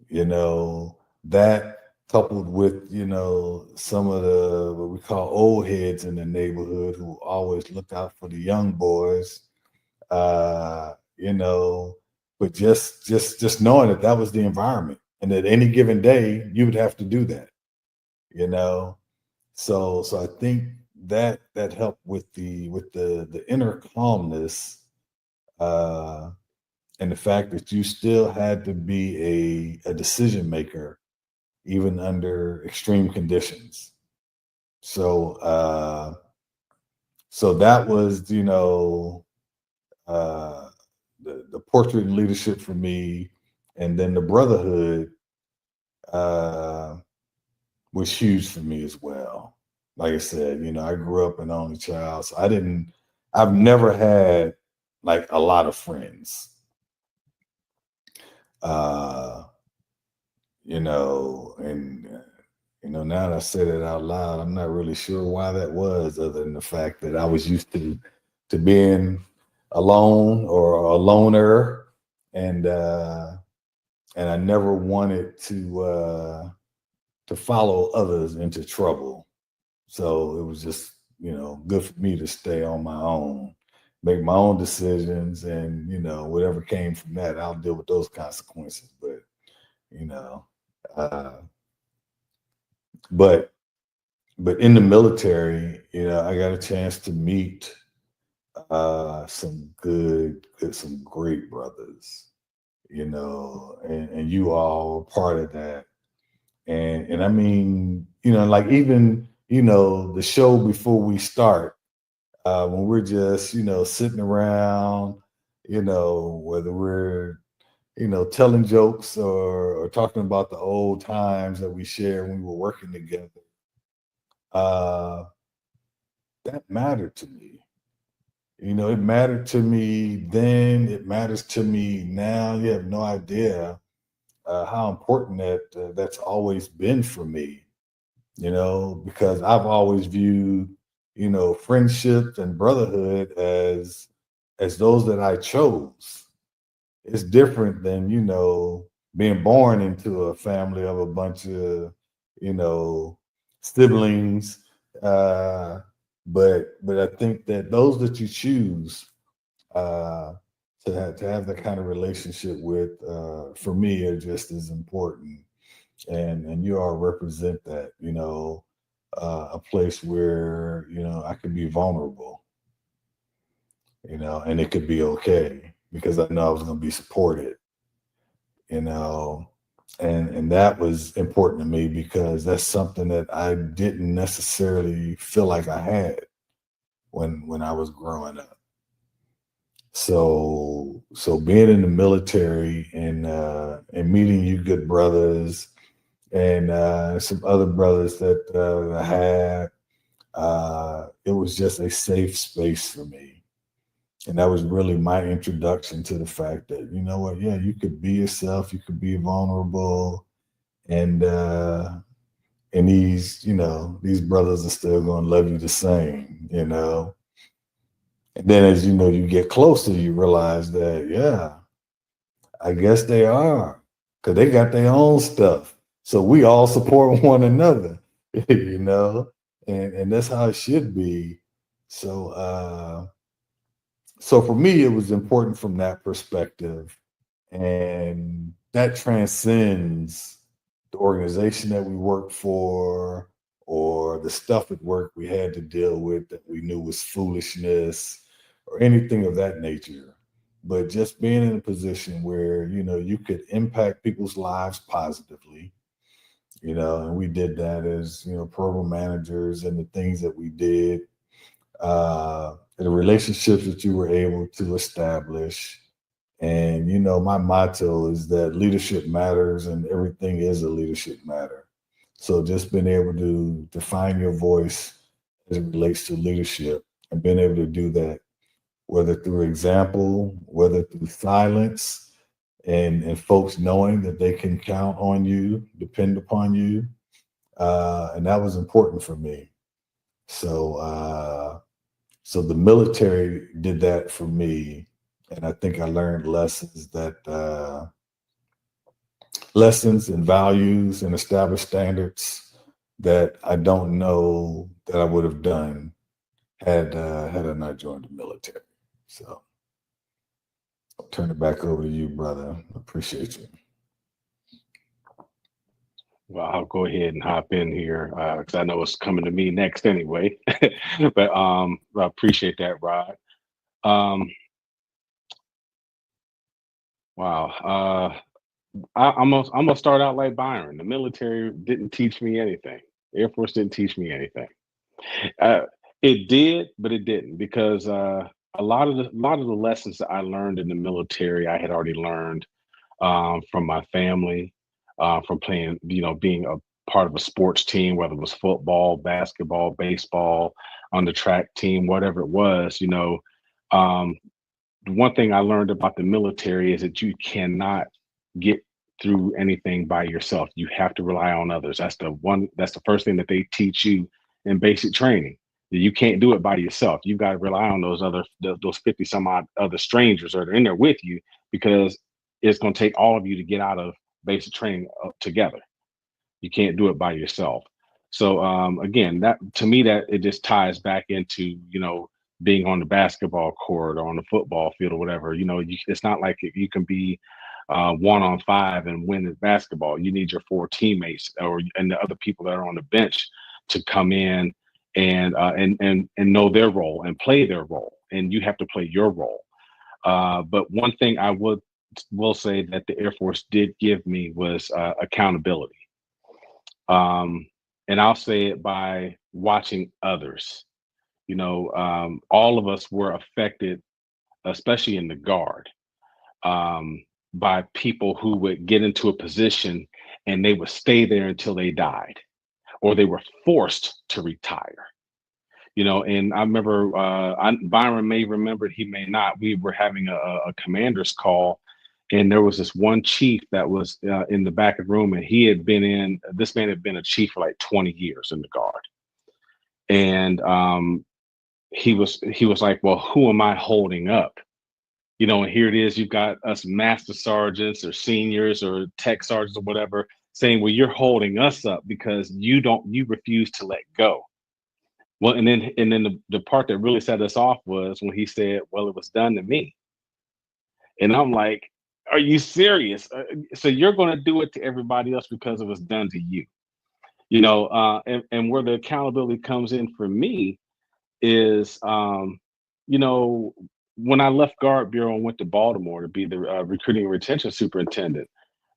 [SPEAKER 3] You know, that coupled with, you know, some of the what we call old heads in the neighborhood who always look out for the young boys, you know, but just knowing that that was the environment and that any given day you would have to do that, you know. So I think that helped with the inner calmness, uh, and the fact that you still had to be a decision maker even under extreme conditions. So so that was, you know, uh, the portrait and leadership for me, and then the brotherhood uh, was huge for me as well. Like I said, you know, I grew up an only child, so I've never had like a lot of friends. Uh, you know, and you know, now that I said it out loud, I'm not really sure why that was, other than the fact that I was used to being alone or a loner, and I never wanted to follow others into trouble. So it was just, you know, good for me to stay on my own, make my own decisions, and you know, whatever came from that, I'll deal with those consequences. But you know, uh, but but in the military, you know, I got a chance to meet some great brothers, you know, and you all were part of that. And I mean, you know, like even, you know, the show before we start, when we're just, you know, sitting around, you know, whether we're, you know, telling jokes or talking about the old times that we shared when we were working together, uh, that mattered to me. You know, it mattered to me then, it matters to me now. You have no idea how important that's always been for me, you know, because I've always viewed, you know, friendship and brotherhood as those that I chose. It's different than, you know, being born into a family of a bunch of, you know, siblings. Uh, but I think that those that you choose uh, to have that kind of relationship with, for me, are just as important. And you all represent that, you know, a place where, you know, I could be vulnerable, you know, and it could be okay because I know I was going to be supported, you know, and that was important to me because that's something that I didn't necessarily feel like I had when I was growing up. So being in the military and meeting you good brothers and some other brothers that I had, it was just a safe space for me. And that was really my introduction to the fact that, you know what, yeah, you could be yourself, you could be vulnerable, and these, you know, these brothers are still gonna love you the same, you know. And then as you know, you get closer, you realize that, yeah, I guess they are, because they got their own stuff. So we all support one another, you know, and that's how it should be. So so for me, it was important from that perspective. And that transcends the organization that we worked for or the stuff at work we had to deal with that we knew was foolishness or anything of that nature. But just being in a position where, you know, you could impact people's lives positively, you know, and we did that as, you know, program managers, and the things that we did, the relationships that you were able to establish. And, you know, my motto is that leadership matters and everything is a leadership matter. So just being able to define your voice as it relates to leadership and being able to do that, whether through example, whether through silence, and folks knowing that they can count on you, depend upon you. And that was important for me. So the military did that for me. And I think I learned lessons and values and established standards that I don't know that I would have done had I not joined the military. So I'll turn it back over to you, brother. Appreciate you.
[SPEAKER 2] Well, I'll go ahead and hop in here because I know it's coming to me next anyway. But I appreciate that, Rod. Um, wow. I'm gonna start out like Byron. The military didn't teach me anything. The Air Force didn't teach me anything. Uh, it did, but it didn't because a lot of the lessons that I learned in the military, I had already learned from my family, from playing, being a part of a sports team, whether it was football, basketball, baseball, on the track team, whatever it was. Um, one thing I learned about the military is that you cannot get through anything by yourself. You have to rely on others. That's the first thing that they teach you in basic training. That you can't do it by yourself. You've got to rely on those 50 some odd other strangers that are in there with you, because it's going to take all of you to get out of basic training together. You can't do it by yourself. So again, that to me, that it just ties back into being on the basketball court or on the football field or whatever. It's not like you can be 1-on-5 and win the basketball. You need your four teammates and the other people that are on the bench to come in and know their role and play their role, and you have to play your role. But one thing I will say that the Air Force did give me was accountability. And I'll say it by watching others. All of us were affected, especially in the Guard, by people who would get into a position and they would stay there until they died, or they were forced to retire. And I remember, Byron may remember, he may not. We were having a commander's call, and there was this one chief that was in the back of the room, and this man had been a chief for like 20 years in the Guard. And he was like, well, who am I holding up? And here it is, you've got us master sergeants or seniors or tech sergeants or whatever saying, well, you're holding us up because you refuse to let go. Well, and then the part that really set us off was when he said, well, it was done to me. And I'm like, are you serious? So you're going to do it to everybody else because it was done to you? And where the accountability comes in for me is, when I left Guard Bureau and went to Baltimore to be the recruiting and retention superintendent,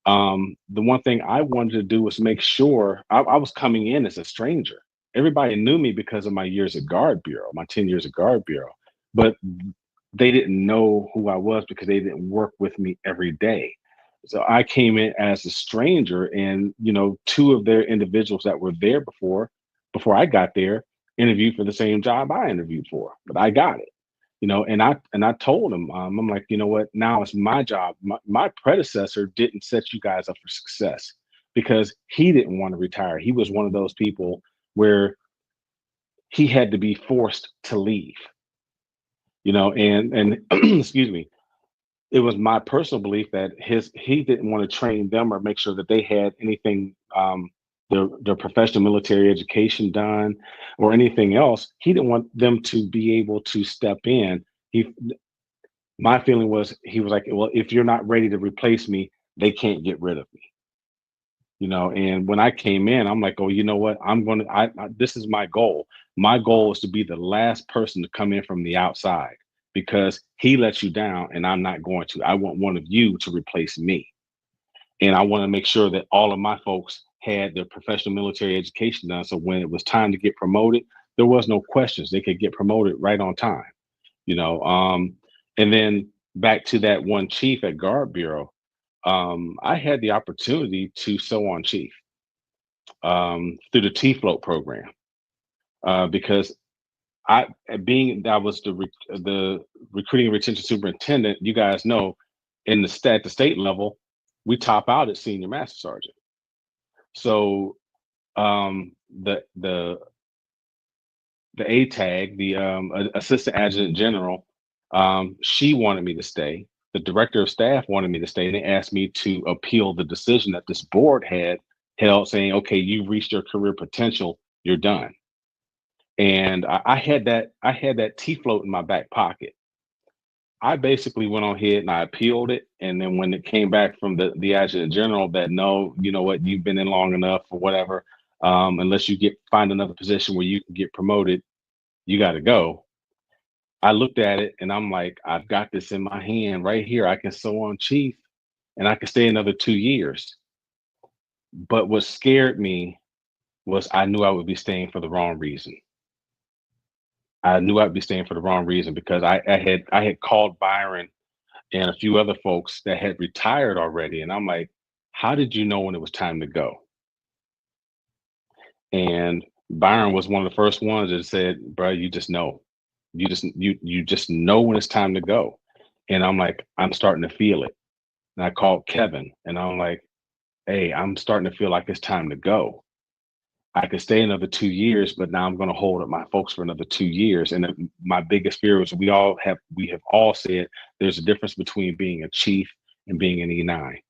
[SPEAKER 2] the one thing I wanted to do was make sure I was coming in as a stranger. Everybody knew me because of my years at Guard Bureau, my 10 years at Guard Bureau, but they didn't know who I was because they didn't work with me every day. So I came in as a stranger, and two of their individuals that were there before I got there interviewed for the same job I interviewed for, but I got it. And I told him, I'm like, you know what? Now it's my job. My predecessor didn't set you guys up for success because he didn't want to retire. He was one of those people where he had to be forced to leave. And excuse me. It was my personal belief that he didn't want to train them or make sure that they had anything, their professional military education done or anything else. He didn't want them to be able to step in. My feeling was, he was like, well, if you're not ready to replace me, they can't get rid of me. And when I came in, I'm like, oh, you know what? This is my goal. My goal is to be the last person to come in from the outside, because he lets you down and I'm not going to. I want one of you to replace me. And I want to make sure that all of my folks had their professional military education done. So when it was time to get promoted, there was no questions. They could get promoted right on time. And then back to that one chief at Guard Bureau, I had the opportunity to sew on chief. through the T-Float program, because I was the recruiting and retention superintendent. You guys know, at the state level, we top out at senior master sergeant. So the ATAG, the assistant adjutant general, she wanted me to stay. The director of staff wanted me to stay, and they asked me to appeal the decision that this board had held, saying, "Okay, you've reached your career potential. You're done." And I had that T-Float in my back pocket. I basically went on ahead and I appealed it. And then when it came back from the adjutant general that, no, you know what, you've been in long enough or whatever, unless you find another position where you can get promoted, you got to go. I looked at it and I'm like, I've got this in my hand right here. I can sew on chief and I can stay another 2 years. But what scared me was I knew I would be staying for the wrong reason. I knew I'd be staying for the wrong reason because I had called Byron and a few other folks that had retired already. And I'm like, how did you know when it was time to go? And Byron was one of the first ones that said, bro, you just know. You just know when it's time to go. And I'm like, I'm starting to feel it. And I called Kevin and I'm like, hey, I'm starting to feel like it's time to go. I could stay another 2 years, but now I'm going to hold up my folks for another 2 years. And my biggest fear was we have all said there's a difference between being a chief and being an E9.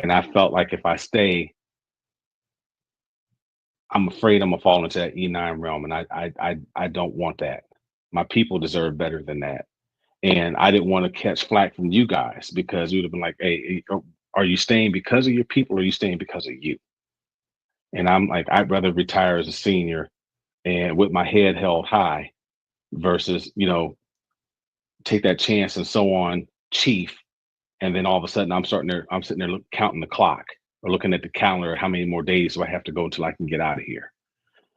[SPEAKER 2] And I felt like if I stay, I'm afraid I'm gonna fall into that E9 realm, and I don't want that. My people deserve better than that. And I didn't want to catch flack from you guys because you would have been like, hey, are you staying because of your people or are you staying because of you? And I'm like, I'd rather retire as a senior and with my head held high versus, take that chance and so on chief. And then all of a sudden I'm sitting there counting the clock or looking at the calendar. How many more days do I have to go until I can get out of here?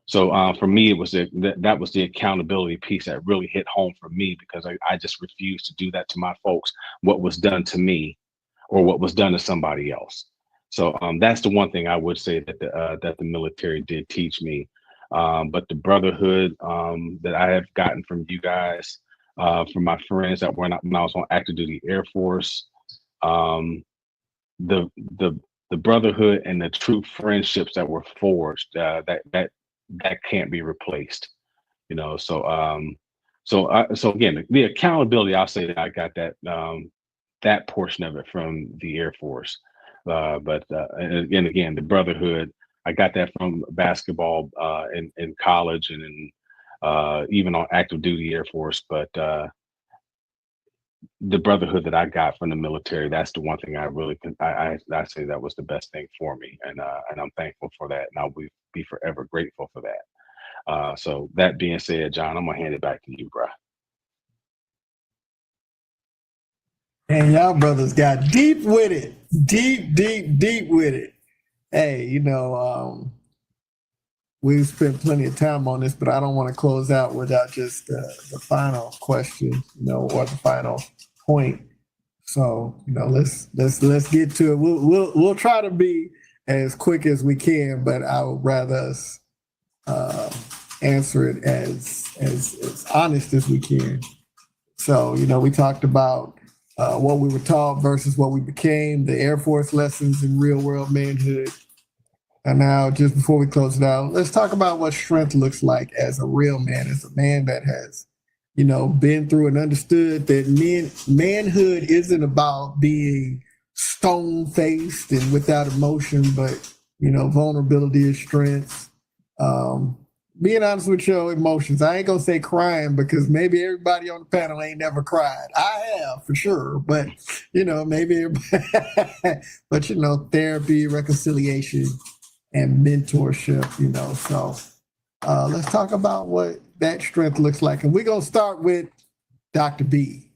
[SPEAKER 2] So for me, it was that was the accountability piece that really hit home for me because I just refused to do that to my folks, what was done to me or what was done to somebody else. So that's the one thing I would say that the military did teach me. But the brotherhood that I have gotten from you guys, from my friends that when I was on active duty Air Force, the brotherhood and the true friendships that were forged, that can't be replaced, so again, the accountability, I'll say that I got that portion of it from the Air Force, and again the brotherhood, I got that from basketball in college and even on active duty Air Force, but the brotherhood that I got from the military, that's the one thing I really I say that was the best thing for me, and I'm thankful for that, and I'll be forever grateful for that. So that being said, John, I'm gonna hand it back to you, bro.
[SPEAKER 1] And y'all brothers got deep with it, deep with it. Hey, we've spent plenty of time on this, but I don't want to close out without just the final question, or the final point. So, let's get to it. We'll try to be as quick as we can, but I would rather us answer it as honest as we can. So, we talked about what we were taught versus what we became, the Air Force lessons in real world manhood. And now, just before we close it out, let's talk about what strength looks like as a real man, as a man that has, been through and understood that manhood isn't about being stone-faced and without emotion, but, vulnerability is strength. Being honest with your emotions. I ain't gonna say crying because maybe everybody on the panel ain't never cried. I have for sure, but maybe everybody, but therapy, reconciliation, and mentorship, so let's talk about what that strength looks like. And we're going to start with Dr. B.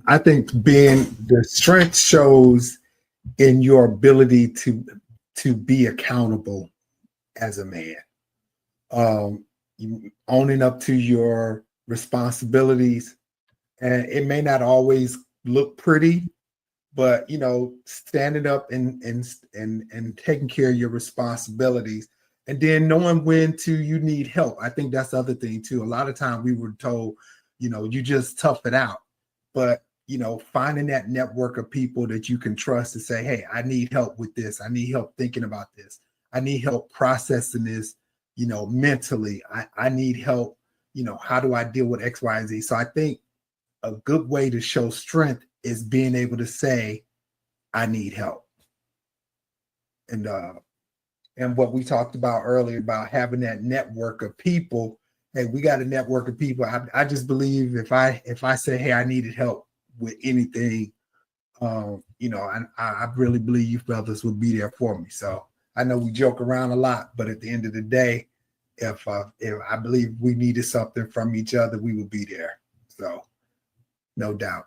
[SPEAKER 4] I think the strength shows in your ability to be accountable as a man, owning up to your responsibilities. And it may not always look pretty, but standing up and taking care of your responsibilities, and then knowing when you need help. I think that's the other thing too. A lot of time we were told, you just tough it out, but finding that network of people that you can trust to say, hey, I need help with this. I need help thinking about this. I need help processing this, mentally. I need help, how do I deal with X, Y, and Z? So I think a good way to show strength is being able to say, I need help. And what we talked about earlier about having that network of people. Hey, we got a network of people. I just believe if I say, hey, I needed help with anything, I really believe you brothers would be there for me. So I know we joke around a lot, but at the end of the day, if I believe we needed something from each other, we would be there. So no doubt.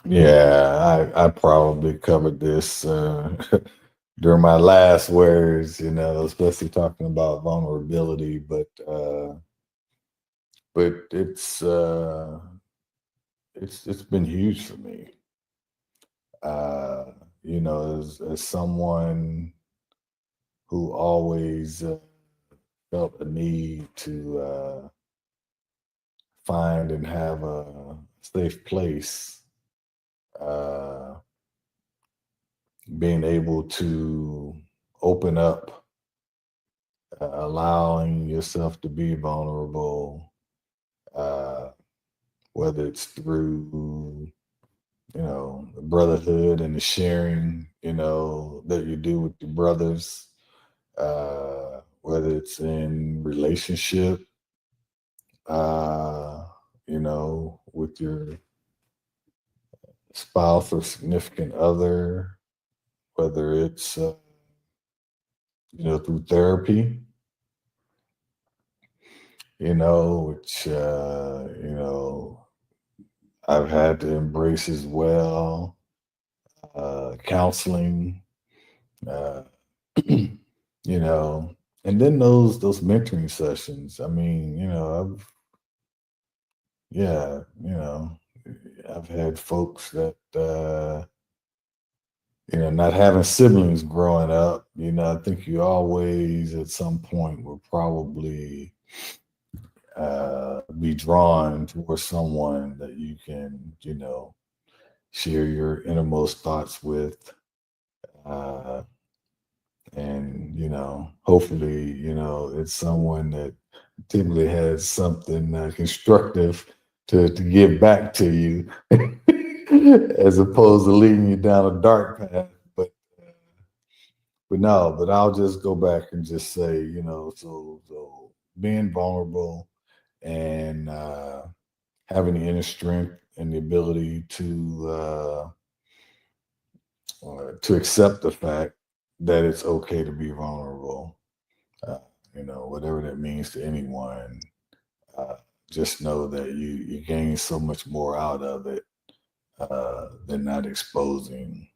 [SPEAKER 3] Yeah, I probably covered this during my last words, especially talking about vulnerability, but it's been huge for me. As someone who always felt a need to find and have a safe place, being able to open up, allowing yourself to be vulnerable, whether it's through the brotherhood and the sharing that you do with your brothers, whether it's in relationship with your spouse or significant other, whether it's through therapy, which I've had to embrace as well, counseling, and then those mentoring sessions. I mean, I've had folks that not having siblings growing up, I think you always at some point will probably be drawn towards someone that you can, share your innermost thoughts with. And, hopefully, it's someone that typically has something constructive to give back to you as opposed to leading you down a dark path. But I'll just go back and just say, so being vulnerable and having the inner strength and the ability to accept the fact that it's okay to be vulnerable, whatever that means to anyone. Just know that you gain so much more out of it than not exposing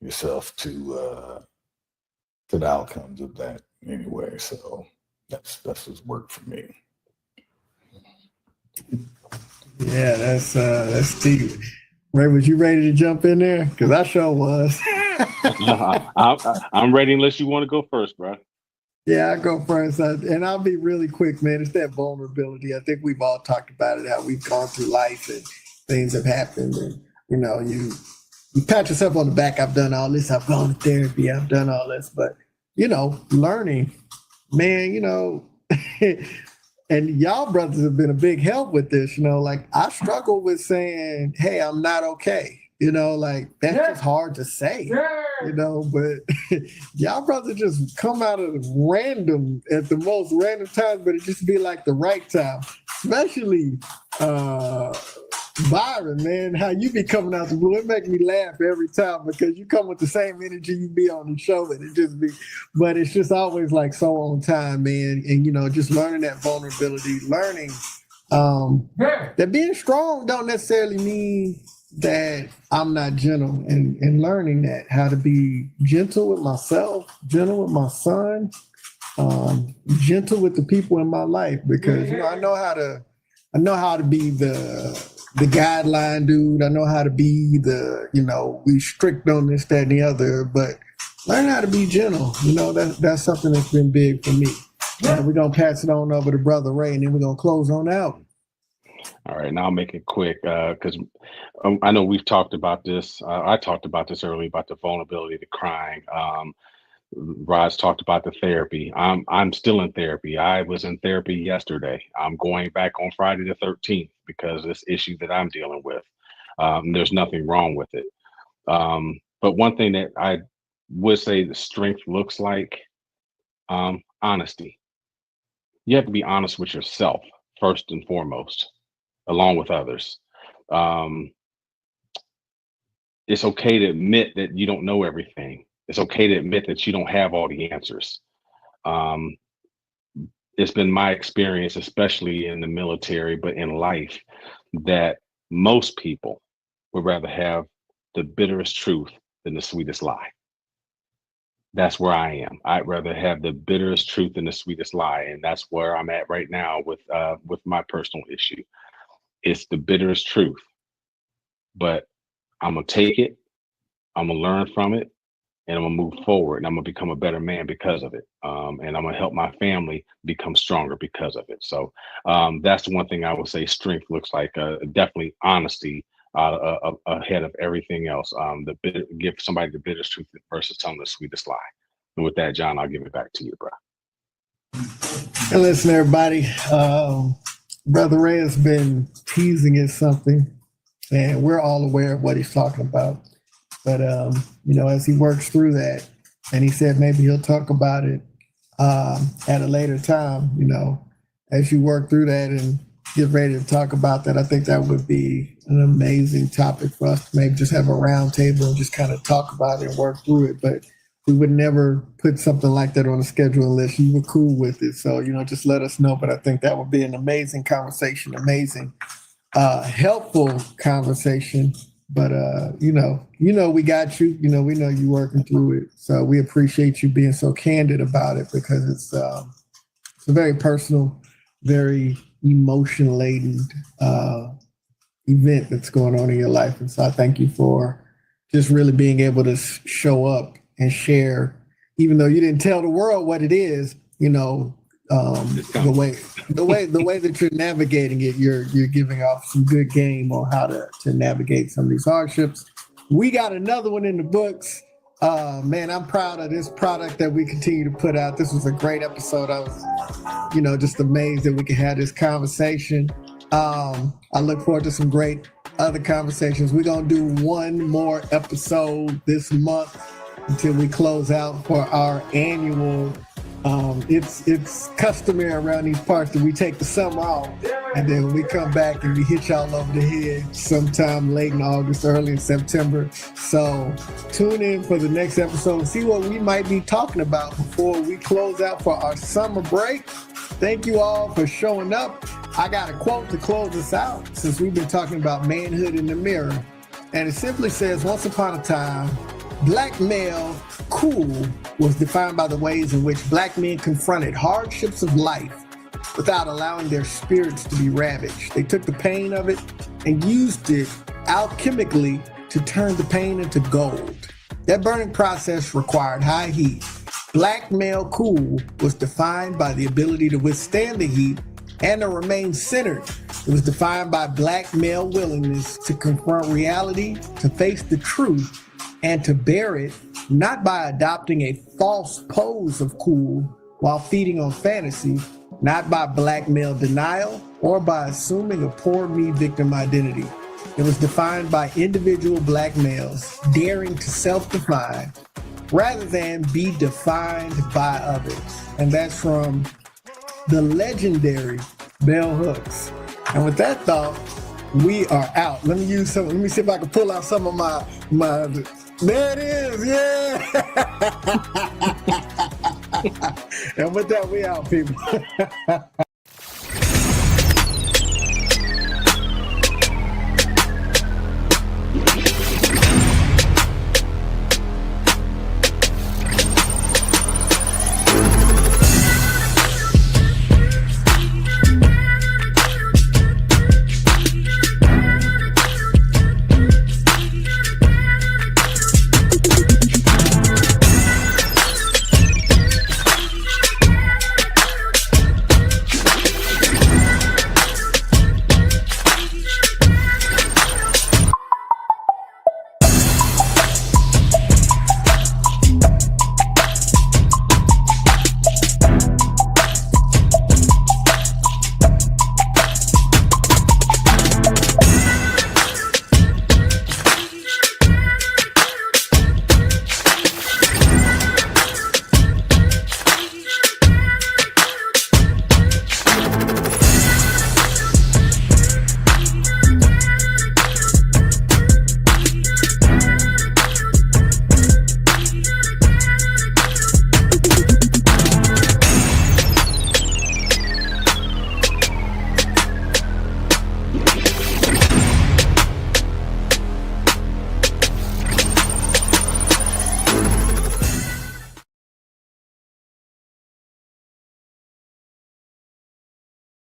[SPEAKER 3] yourself to the outcomes of that anyway. So that's what's worked for me.
[SPEAKER 1] Yeah, that's deep. Ray, was you ready to jump in there? Because I sure was.
[SPEAKER 2] I'm ready unless you want to go first, bro.
[SPEAKER 1] Yeah, I go first, and I'll be really quick, man. It's that vulnerability. I think we've all talked about it, how we've gone through life and things have happened, and you pat yourself on the back. I've done all this. I've gone to therapy. I've done all this, but learning, man. And y'all brothers have been a big help with this. Like I struggle with saying, "Hey, I'm not okay." Like that's just hard to say. But y'all brothers just come out of random at the most random times, but it just be like the right time. Especially Byron, man, how you be coming out the blue. It make me laugh every time because you come with the same energy you be on the show, and but it's just always like so on time, man. And just learning that vulnerability, learning that being strong don't necessarily mean that I'm not gentle, and learning that how to be gentle with myself, gentle with my son, gentle with the people in my life, because I know how to be the the guideline dude. I know how to be the, we strict on this, that, and the other, but learn how to be gentle. That's something that's been big for me. We're going to pass it on over to Brother Ray, and then we're going to close on out.
[SPEAKER 2] All right, now I'll make it quick because I know we've talked about this. I talked about this earlier about the vulnerability to crying. Rod's talked about the therapy. I'm still in therapy. I was in therapy yesterday. I'm going back on Friday the 13th because this issue that I'm dealing with. There's nothing wrong with it. But one thing that I would say the strength looks like honesty. You have to be honest with yourself first and foremost, along with others. It's okay to admit that you don't know everything. It's okay to admit that you don't have all the answers. It's been my experience, especially in the military, but in life, that most people would rather have the bitterest truth than the sweetest lie. That's where I am. I'd rather have the bitterest truth than the sweetest lie. And that's where I'm at right now with my personal issue. It's the bitterest truth, but I'm going to take it. I'm going to learn from it. And I'm gonna move forward, and I'm gonna become a better man because of it. And I'm gonna help my family become stronger because of it. So that's the one thing I would say strength looks like. Definitely honesty ahead of everything else. Give somebody the bitterest truth versus telling the sweetest lie. And with that, John, I'll give it back to you, bro.
[SPEAKER 1] And listen, everybody, Brother Ray has been teasing at something, and we're all aware of what he's talking about. But, as he works through that, and he said maybe he'll talk about it at a later time, as you work through that and get ready to talk about that, I think that would be an amazing topic for us to maybe just have a round table and just kind of talk about it and work through it. But we would never put something like that on the schedule unless you were cool with it. So, just let us know. But I think that would be an amazing conversation, amazing, helpful conversation. But, we got you, we know you're working through it. So we appreciate you being so candid about it because it's a very personal, very emotion laden event that's going on in your life. And so I thank you for just really being able to show up and share, even though you didn't tell the world what it is, the way that you're navigating it, you're giving off some good game on how to navigate some of these hardships. We got another one in the books. Man, I'm proud of this product that we continue to put out. This was a great episode. I was, just amazed that we could have this conversation. I look forward to some great other conversations. We're going to do one more episode this month until we close out for our annual. It's customary around these parts that we take the summer off, and then we come back and we hit y'all over the head sometime late in August, early in September. So tune in for the next episode and see what we might be talking about before we close out for our summer break. Thank you all for showing up. I got a quote to close us out since we've been talking about manhood in the mirror. And it simply says, once upon a time, Black male cool was defined by the ways in which Black men confronted hardships of life without allowing their spirits to be ravaged. They took the pain of it and used it alchemically to turn the pain into gold. That burning process required high heat. Black male cool was defined by the ability to withstand the heat and to remain centered. It was defined by Black male willingness to confront reality, to face the truth, and to bear it, not by adopting a false pose of cool while feeding on fantasy, not by Black male denial or by assuming a poor me victim identity. It was defined by individual Black males daring to self-define rather than be defined by others. And that's from the legendary Bell Hooks. And with that thought, we are out. Let me see if I can pull out some of my there it is, yeah. And with that, we out, people.